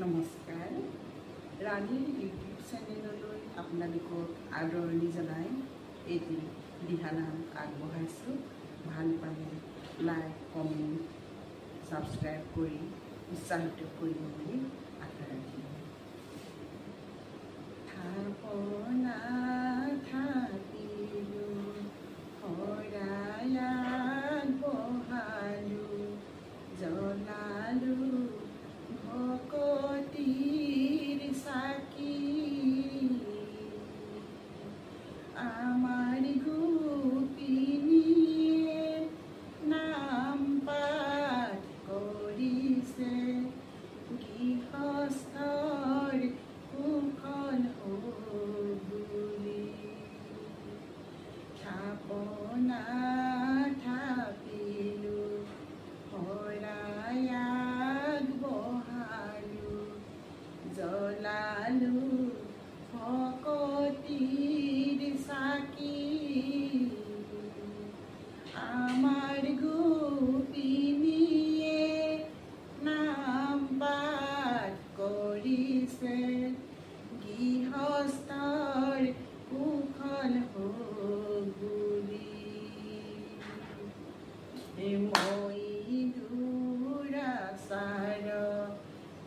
নমস্কাৰ ৰাণীৰ ইউটিউব চেনেললৈ আপোনালোকক আদৰণি জনাই এটি দিহানাম আগবঢ়াইছোঁ। ভাল পালে লাইক কমেণ্ট ছাবস্ক্ৰাইব কৰি উৎসাহিত কৰিব বুলি আশা ৰাখিলোঁ। থাপনা থাকিলোঁ শৰায়াত বহালোঁ জ্বলালোঁ ভকতিৰ চাকি আমাৰ গোপিনীয়ে নাম পাঠ কৰিছে গৃহস্থৰ কুশল হওক বুলি থাপনা থাপিলোঁ শৰায়াত বহালোঁ জ্বলালোঁ ভকতিৰ চাকি আমাৰ গোপিনীয়ে নাম পাঠ কৰিছে গৃহস্থৰ কুশল হওক বুলি মই দুৰাচাৰ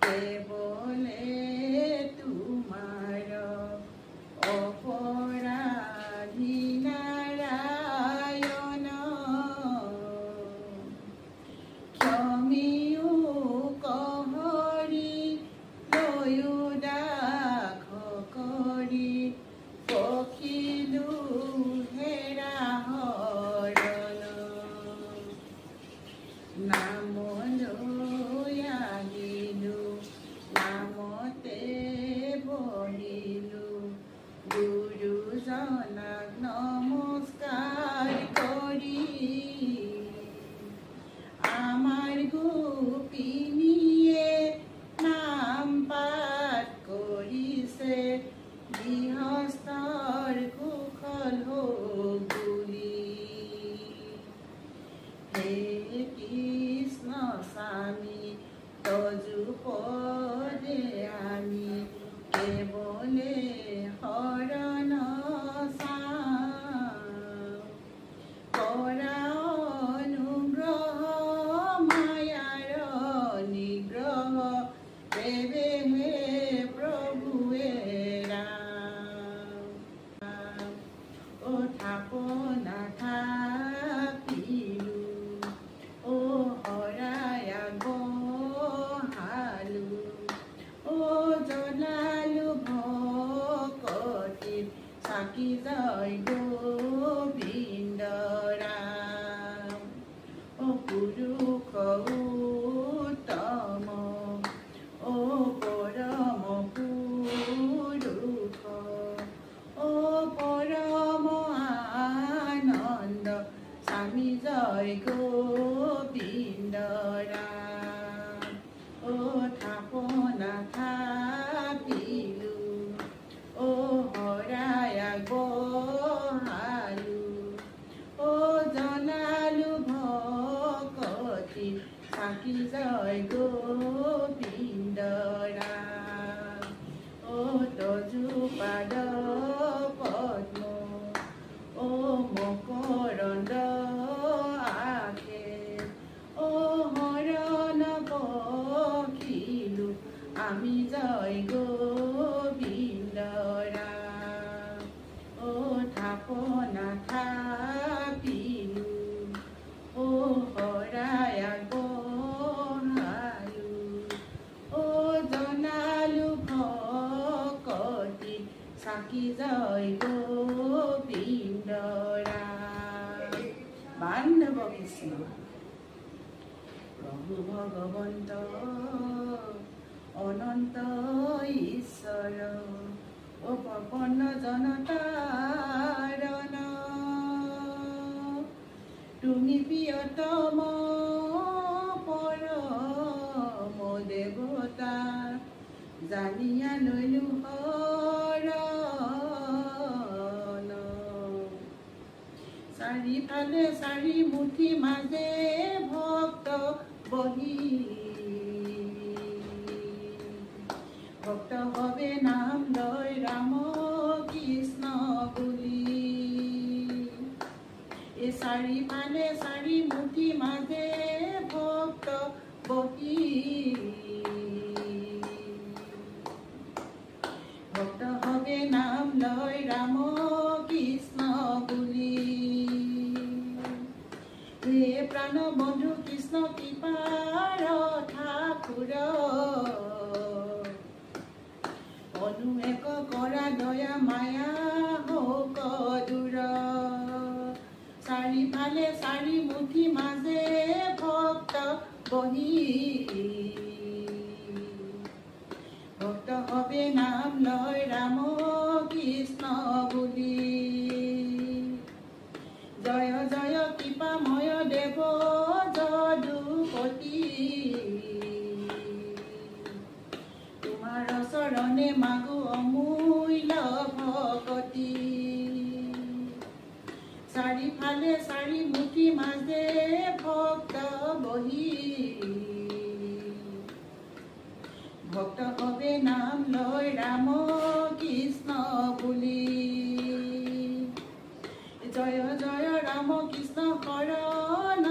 কেৱলে তোমাৰ অপৰাধী নাৰায়ণ ক্ষমিও কহৰি লৈও দাস কৰি পখিলো হেৰা হৰণ নামলৈ আহিলোঁ নামতে বহিলোঁ গুৰুজনাক নমস্কাৰ কৰি আমাৰ গোপিনীয়ে নাম পাঠ কৰিছে গৃহস্থৰ কুশল হওক বুলি হে কৃষ্ণ স্বামী তজু পদে আমি কেৱলে শৰণ চাওঁ কৰা অনুগ্ৰহ মায়াৰ নিগ্ৰহ দেৱেহে প্ৰভুৱে ৰাম ও থাপনা থাপিলোঁ ও শৰায়াত বহালোঁ ও জ্বলালোঁ ভকতিৰ চাকি জয় গোবিন্দ ৰাম ও পুৰুষ উত্তম ও পৰম পুৰুষ ও পৰম আনন্দ স্বামী জয় গোবিন্দ ৰাম ও থাপনা থাপিলোঁ ও শৰায়াত বহালোঁ ও জ্বলালোঁ ভকতিৰ চাকি জয় গোবিন্দ ৰাম ও তজু পাদ পদ্ম ও মকৰন্দ আখে ও হৰণ পখিলোঁ আমি জয় গোবিন্দ ৰাম ও থাপনা থাপিলোঁ ও শৰায়াত বহালোঁ ও জনালোঁ ভকতিৰ চাকি জয় গোবিন্দ ৰাম বান্ধৱ কৃষ্ণ প্ৰভু ভগৱন্ত অনন্ত ঈশ্বৰ ও প্ৰপন্ন জনতাৰণ তুমি প্ৰিয়তম পৰম দেৱতা জানিয়া লৈলোঁ শৰণ চাৰিফালে চাৰি মুঠি মাজে ভক্ত বহি ভক্ত হবে নাম লয় ৰাম কৃষ্ণ বুলি। এই চাৰিফালে চাৰিমুঠি মাজে ভক্ত বহি, ভক্ত হবে নাম লয় ৰাম কৃষ্ণ বুলি। হে প্ৰাণ বন্ধু কৃষ্ণ কৃপাৰ ঠাকুৰ, অনুৱেক কৰা দয়া মায়া হওক দূৰ। চাৰিফালে চাৰিমুঠি মাজে ভক্ত বহি, ভক্ত হবে নাম লয় ৰাম কৃষ্ণ বুলি। জয় জয় কৃপাময় দেৱ যদুপতি, তোমাৰ চৰণে মাগো অমূল্য ভকতি। চাৰিফালে চাৰিমুঠি মাজে ভক্ত বহি, ভক্ত হবে নাম লয় ৰাম কৃষ্ণ বুলি। জয় জয় ৰাম কৃষ্ণ শৰণ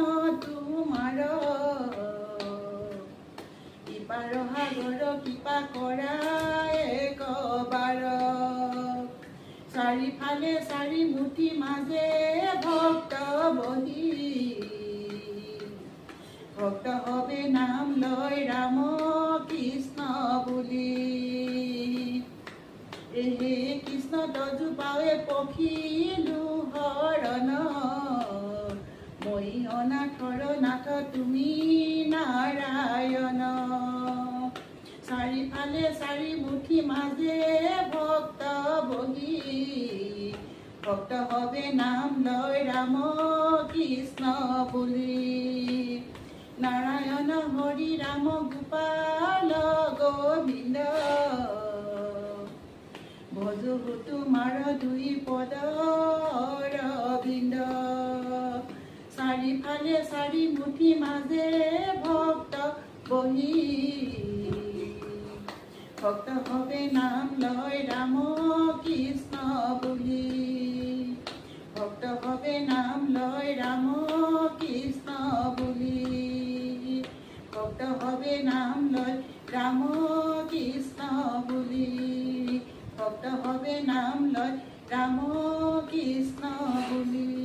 তোমাৰ, কৃপাৰ সাগৰ কৃপা কৰা একবাৰ। চাৰিফালে চাৰিমুঠি মাজে ভক্ত বহি, ভক্ত হবে নাম লয় ৰাম কৃষ্ণ বুলি। হে কৃষ্ণ তজু পাৱে পখিলো হৰণ, মই অনাথৰ নাথ তুমি নাৰায়ণ। চাৰিফালে চাৰিমুঠি মাজে ভক্ত বহি, ভক্ত হবে নাম লয় ৰাম কৃষ্ণ বুলি। নাৰায়ণ হৰি ৰাম গোপাল গোবিন্দ, ভজো তোমাৰ দুই পদৰ বৃন্দ। চাৰিফালে চাৰিমুঠি মাজে ভক্ত বহি, ভক্ত হবে নাম লয় ৰাম কৃষ্ণ বুলি। ভক্ত হবে নাম লয় ৰাম কৃষ্ণ বুলি। ভক্ত হবে নাম লয় ৰাম কৃষ্ণ বুলি। ভক্ত হবে নাম লয় ৰাম কৃষ্ণ বুলি।